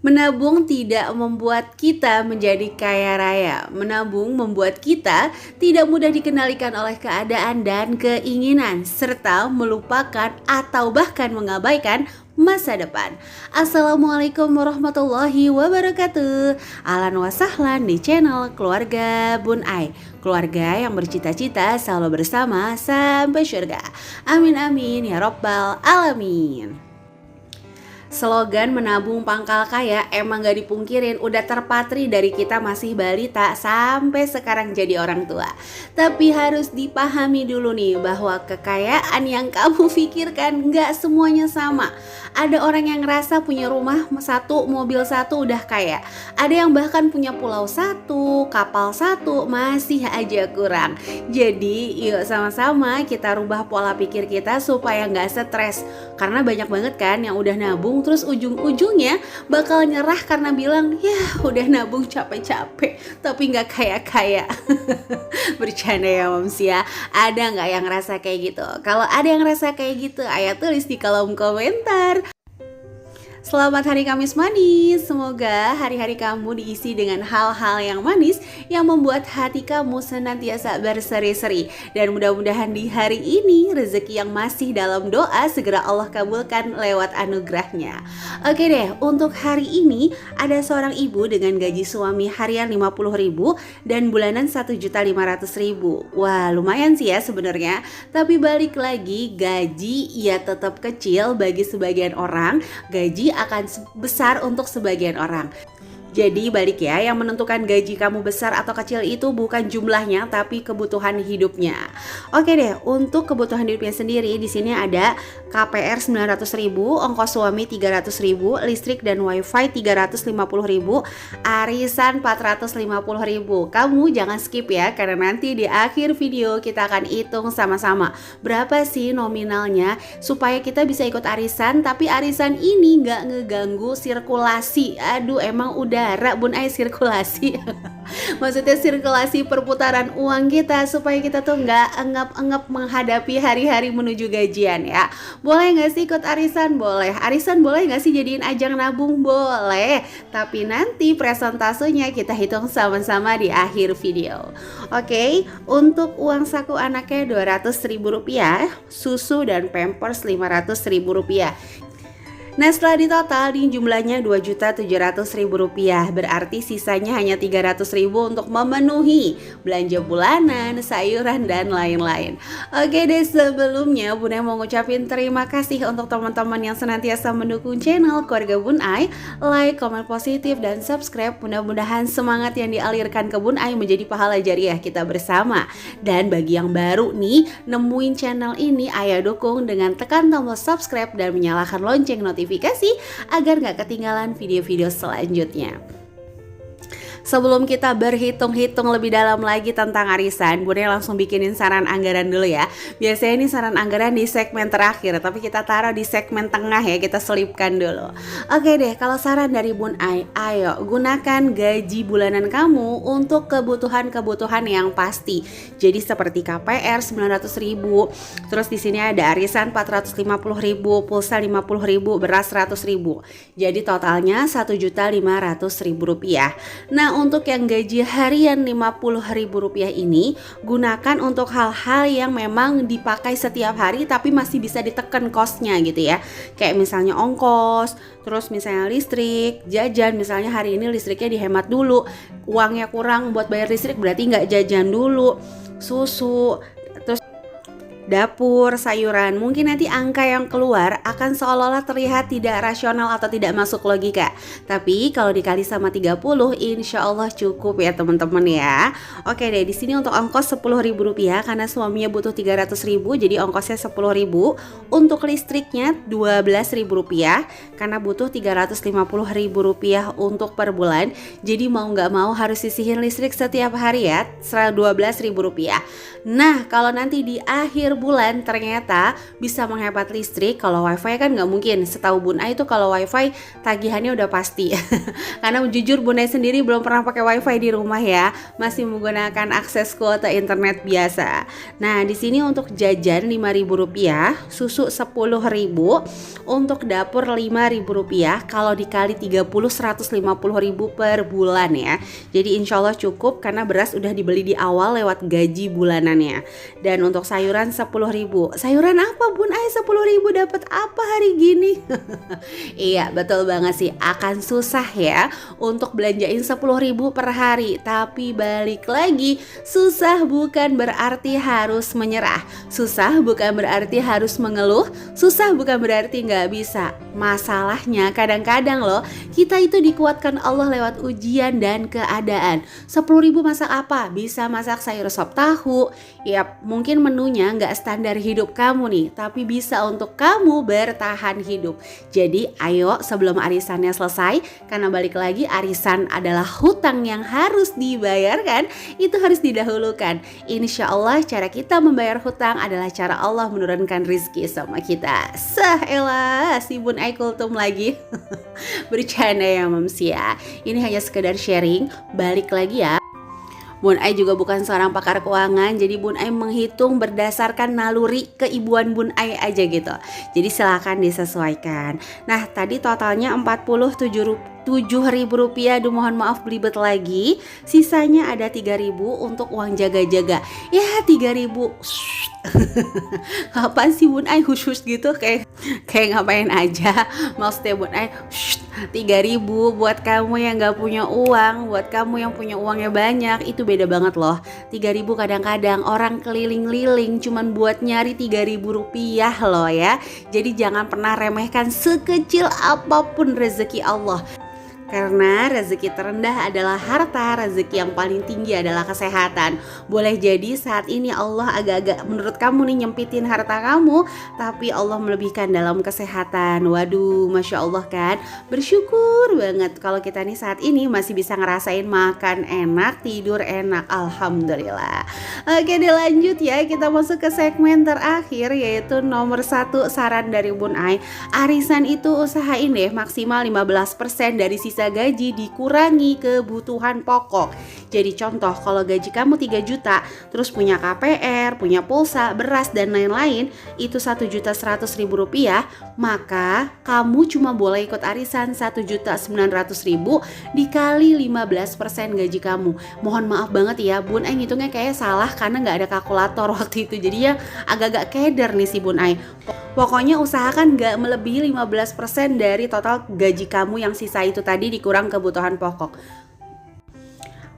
Menabung tidak membuat kita menjadi kaya raya. Menabung membuat kita tidak mudah dikendalikan oleh keadaan dan keinginan, serta melupakan atau bahkan mengabaikan masa depan. Assalamualaikum warahmatullahi wabarakatuh. Ahlan wa sahlan di channel Keluarga Bun Ai. Keluarga yang bercita-cita selalu bersama sampai surga. Amin amin ya robbal alamin. Slogan menabung pangkal kaya emang gak dipungkirin udah terpatri dari kita masih balita sampai sekarang jadi orang tua. Tapi harus dipahami dulu nih bahwa kekayaan yang kamu pikirkan gak semuanya sama. Ada orang yang ngerasa punya rumah satu, mobil satu udah kaya. Ada yang bahkan punya pulau satu, kapal satu, masih aja kurang. Jadi yuk sama-sama kita rubah pola pikir kita supaya gak stres. Karena banyak banget kan yang udah nabung terus ujung-ujungnya bakal nyerah karena bilang ya udah nabung capek-capek tapi nggak kaya-kaya. Bercanda ya moms ya. Ada nggak yang ngerasa kayak gitu? Kalau ada yang ngerasa kayak gitu, ayo tulis di kolom komentar. Selamat hari Kamis manis. Semoga hari-hari kamu diisi dengan hal-hal yang manis yang membuat hati kamu senantiasa berseri-seri. Dan mudah-mudahan di hari ini rezeki yang masih dalam doa segera Allah kabulkan lewat anugerahnya. Oke deh, untuk hari ini ada seorang ibu dengan gaji suami harian 50.000 dan bulanan 1.500.000. Wah, lumayan sih ya sebenarnya. Tapi balik lagi, gaji ya tetap kecil bagi sebagian orang, gaji akan besar untuk sebagian orang. Jadi balik ya, yang menentukan gaji kamu besar atau kecil itu bukan jumlahnya tapi kebutuhan hidupnya. Oke deh, untuk kebutuhan hidupnya sendiri di sini ada KPR 900.000, ongkos suami 300.000, listrik dan wifi 350.000, arisan 450.000. Kamu jangan skip ya, karena nanti di akhir video kita akan hitung sama-sama berapa sih nominalnya supaya kita bisa ikut arisan, tapi arisan ini nggak ngeganggu sirkulasi. Aduh, emang udah Bun Ai sirkulasi. Maksudnya sirkulasi perputaran uang kita supaya kita tuh nggak engap-engap menghadapi hari-hari menuju gajian ya. Boleh nggak sih ikut arisan? Boleh. Arisan boleh nggak sih jadiin ajang nabung? Boleh. Tapi nanti presentasenya kita hitung sama-sama di akhir video. Oke, untuk uang saku anaknya Rp200.000, susu dan pampers Rp500.000. Nah setelah ditotal di jumlahnya Rp2.700.000, berarti sisanya hanya Rp300.000 untuk memenuhi belanja bulanan, sayuran dan lain-lain. Oke deh, sebelumnya Bun Ai mau ngucapin terima kasih untuk teman-teman yang senantiasa mendukung channel Keluarga Bun Ai, like, komen positif dan subscribe. Mudah-mudahan semangat yang dialirkan ke Bun Ai menjadi pahala jariah kita bersama. Dan bagi yang baru nih nemuin channel ini, ayo dukung dengan tekan tombol subscribe dan menyalakan lonceng notifikasi agar gak ketinggalan video-video selanjutnya. Sebelum kita berhitung-hitung lebih dalam lagi tentang arisan, Bun Ai langsung bikinin saran anggaran dulu ya. Biasanya ini saran anggaran di segmen terakhir, tapi kita taruh di segmen tengah ya, kita selipkan dulu. Oke deh, kalau saran dari Bun Ai, ayo gunakan gaji bulanan kamu untuk kebutuhan-kebutuhan yang pasti. Jadi seperti KPR 900.000, terus di sini ada arisan 450.000, pulsa 50.000, beras 100.000. Jadi totalnya Rp1.500.000. Nah, untuk yang gaji harian Rp50.000 ini gunakan untuk hal-hal yang memang dipakai setiap hari tapi masih bisa ditekan kosnya gitu ya. Kayak misalnya ongkos, terus misalnya listrik, jajan. Misalnya hari ini listriknya dihemat dulu, uangnya kurang buat bayar listrik berarti nggak jajan dulu. Susu, terus dapur, sayuran. Mungkin nanti angka yang keluar akan seolah-olah terlihat tidak rasional atau tidak masuk logika. Tapi kalau dikali sama 30, insya Allah cukup ya teman-teman ya. Oke deh, di sini untuk ongkos Rp10.000 karena suaminya butuh 300.000, jadi ongkosnya 10.000. Untuk listriknya Rp12.000 karena butuh Rp350.000 untuk per bulan. Jadi mau nggak mau harus sisihin listrik setiap hari ya, Rp12.000. Nah, kalau nanti di akhir bulan ternyata bisa menghemat listrik. Kalau wifi kan nggak mungkin. Setahu Bun Ai itu kalau wifi tagihannya udah pasti. Karena jujur Bun Ai sendiri belum pernah pakai wifi di rumah ya, masih menggunakan akses kuota internet biasa. Nah di sini untuk jajan Rp5.000, susu Rp10.000, untuk dapur Rp5.000. Kalau dikali 30 Rp150.000 per bulan ya. Jadi insya Allah cukup karena beras udah dibeli di awal lewat gaji bulanannya. Dan untuk sayuran Rp10.000. Sayuran apa Bun Ai Rp10.000 dapat apa hari gini? Iya betul banget sih, akan susah ya untuk belanjain Rp10.000 per hari. Tapi balik lagi, susah bukan berarti harus menyerah. Susah bukan berarti harus mengeluh. Susah bukan berarti nggak bisa. Masalahnya kadang-kadang loh, kita itu dikuatkan Allah lewat ujian dan keadaan. Rp10.000 masak apa? Bisa masak sayur sop tahu. Ya mungkin menunya nggak standar hidup kamu nih, tapi bisa untuk kamu bertahan hidup. Jadi ayo sebelum arisannya selesai, karena balik lagi arisan adalah hutang yang harus dibayarkan, itu harus didahulukan. Insya Allah cara kita membayar hutang adalah cara Allah menurunkan rizki sama kita. Elah, si Bun Ai kultum lagi. Bercanda ya Mams ya. Ini hanya sekedar sharing. Balik lagi ya, Bun Ai juga bukan seorang pakar keuangan, jadi Bun Ai menghitung berdasarkan naluri keibuan Bun Ai aja gitu. Jadi silakan disesuaikan. Nah tadi totalnya Rp47.000. Aduh mohon maaf belibet lagi. Sisanya ada Rp3.000 untuk uang jaga-jaga. Ya Rp3.000. Kapan sih Bun Ai khusus gitu, kayak ngapain aja. Maksudnya Bun Ai Rp3.000 buat kamu yang gak punya uang, buat kamu yang punya uangnya banyak, itu beda banget loh. Rp3.000 kadang-kadang orang keliling-liling cuman buat nyari Rp3.000 loh ya. Jadi jangan pernah remehkan sekecil apapun rezeki Allah. Karena rezeki terendah adalah harta, rezeki yang paling tinggi adalah kesehatan. Boleh jadi saat ini Allah agak-agak menurut kamu nih nyempitin harta kamu, tapi Allah melebihkan dalam kesehatan. Waduh, Masya Allah kan. Bersyukur banget kalau kita nih saat ini masih bisa ngerasain makan enak, tidur enak. Alhamdulillah. Oke dilanjut ya, kita masuk ke segmen terakhir, yaitu nomor 1 saran dari Bun Ai. Arisan itu usahain deh maksimal 15% dari sisa gaji dikurangi kebutuhan pokok. Jadi contoh, kalau gaji kamu 3 juta, terus punya KPR, punya pulsa, beras dan lain-lain, itu Rp1.100.000, maka kamu cuma boleh ikut arisan Rp1.900.000 dikali 15% gaji kamu. Mohon maaf banget ya, Bun Ai ngitungnya kayak salah karena nggak ada kalkulator waktu itu. Jadi ya agak-agak keder nih si Bun Ai. Pokoknya usahakan gak melebihi 15% dari total gaji kamu yang sisa itu tadi dikurang kebutuhan pokok.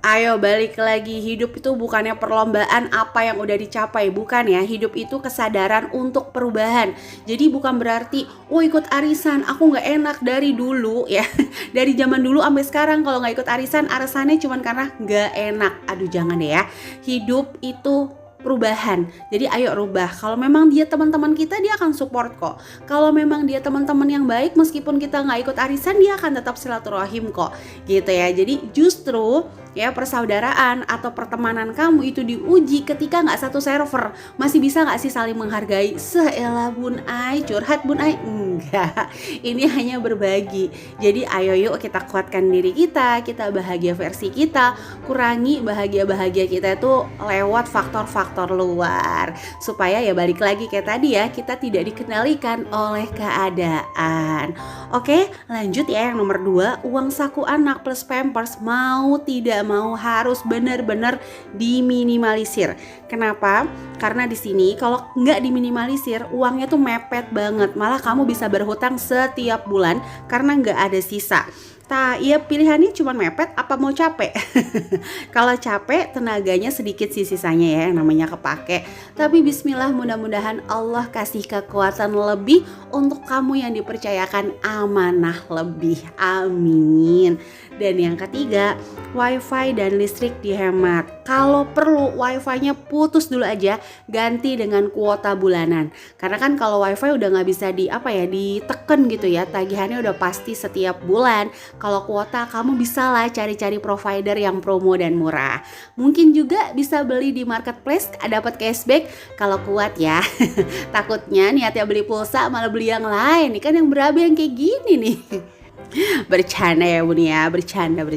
Ayo balik lagi, hidup itu bukannya perlombaan apa yang udah dicapai, bukan ya. Hidup itu kesadaran untuk perubahan. Jadi bukan berarti ikut arisan aku gak enak dari dulu ya. Dari zaman dulu sampai sekarang kalau gak ikut arisan, alasannya cuma karena gak enak. Aduh jangan deh ya. Hidup itu perubahan. Jadi ayo rubah. Kalau memang dia teman-teman kita, dia akan support kok. Kalau memang dia teman-teman yang baik, meskipun kita nggak ikut arisan, dia akan tetap silaturahim kok. Gitu ya. Jadi justru ya persaudaraan atau pertemanan kamu itu diuji ketika nggak satu server. Masih bisa nggak sih saling menghargai? Seelah Bun Ai, curhat Bun Ai? Enggak. Ini hanya berbagi. Jadi ayo yuk kita kuatkan diri kita bahagia versi kita, kurangi bahagia-bahagia kita itu lewat faktor-faktor luar. Supaya ya balik lagi kayak tadi ya, kita tidak dikendalikan oleh keadaan. Oke, lanjut ya yang nomor 2, uang saku anak plus pampers mau tidak mau harus benar-benar diminimalisir. Kenapa? Karena di sini kalau nggak diminimalisir, uangnya tuh mepet banget. Malah kamu bisa berhutang setiap bulan karena nggak ada sisa. Ya pilihannya cuma mepet apa mau capek. Kalau capek tenaganya sedikit sih sisanya ya, yang namanya kepake. Tapi bismillah, mudah-mudahan Allah kasih kekuatan lebih untuk kamu yang dipercayakan amanah lebih. Amin. Dan yang ketiga, wifi dan listrik dihemat. kalau perlu wifi-nya putus dulu aja, ganti dengan kuota bulanan. Karena kan kalau wifi udah nggak bisa diteken gitu ya, tagihannya udah pasti setiap bulan. Kalau kuota kamu bisa lah cari-cari provider yang promo dan murah. Mungkin juga bisa beli di marketplace, dapat cashback kalau kuat ya. Takutnya niatnya beli pulsa malah beli yang lain, ini kan yang berabe yang kayak gini nih. Bercanda ya Bun ya, bercanda.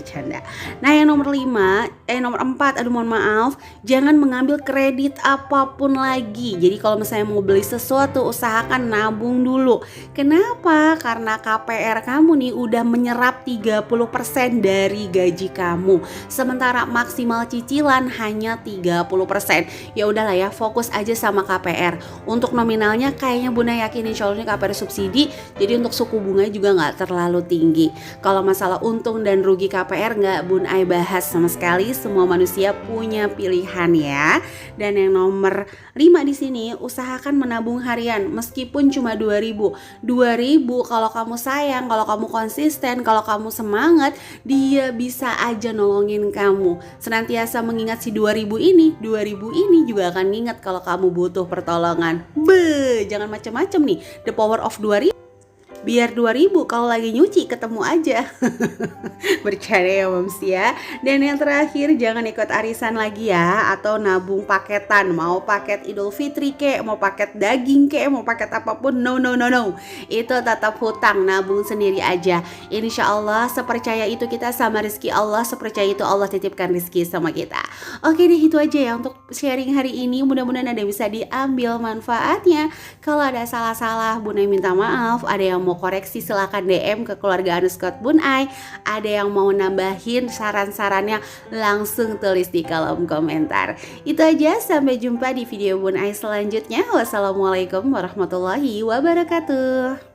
Nah yang nomor 4, aduh mohon maaf, jangan mengambil kredit apapun lagi. Jadi kalau misalnya mau beli sesuatu, usahakan nabung dulu. Kenapa? Karena KPR kamu nih udah menyerap 30% dari gaji kamu, sementara maksimal cicilan hanya 30%. Ya udahlah ya, fokus aja sama KPR. Untuk nominalnya kayaknya Bunda yakin insya Allah ini KPR subsidi, jadi untuk suku bunga juga nggak terlalu tinggi. Kalau masalah untung dan rugi KPR nggak Bun Ai bahas sama sekali, semua manusia punya pilihan ya. Dan yang nomor 5 di sini, usahakan menabung harian meskipun cuma 2.000 kalau kamu sayang, kalau kamu konsisten, kalau kamu semangat, dia bisa aja nolongin kamu. Senantiasa mengingat si 2.000 ini juga akan ingat kalau kamu butuh pertolongan. Jangan macam-macam nih, the power of 2.000. Biar 2.000 kalau lagi nyuci ketemu aja. Bercanda ya Moms ya. Dan yang terakhir, jangan ikut arisan lagi ya, atau nabung paketan. Mau paket Idul Fitri kek, mau paket daging kek, mau paket apapun, no. Itu tetap hutang, nabung sendiri aja. Insya Allah sepercaya itu kita sama rezeki Allah, sepercaya itu Allah titipkan rezeki sama kita. Oke deh, itu aja ya untuk sharing hari ini. Mudah-mudahan ada bisa diambil manfaatnya. Kalau ada salah-salah, Bun Ai minta maaf. Ada yang mau koreksi silahkan DM ke keluarga _Bun Ai. Ada yang mau nambahin saran-sarannya langsung tulis di kolom komentar. Itu aja, sampai jumpa di video Bun Ai selanjutnya. Wassalamualaikum warahmatullahi wabarakatuh.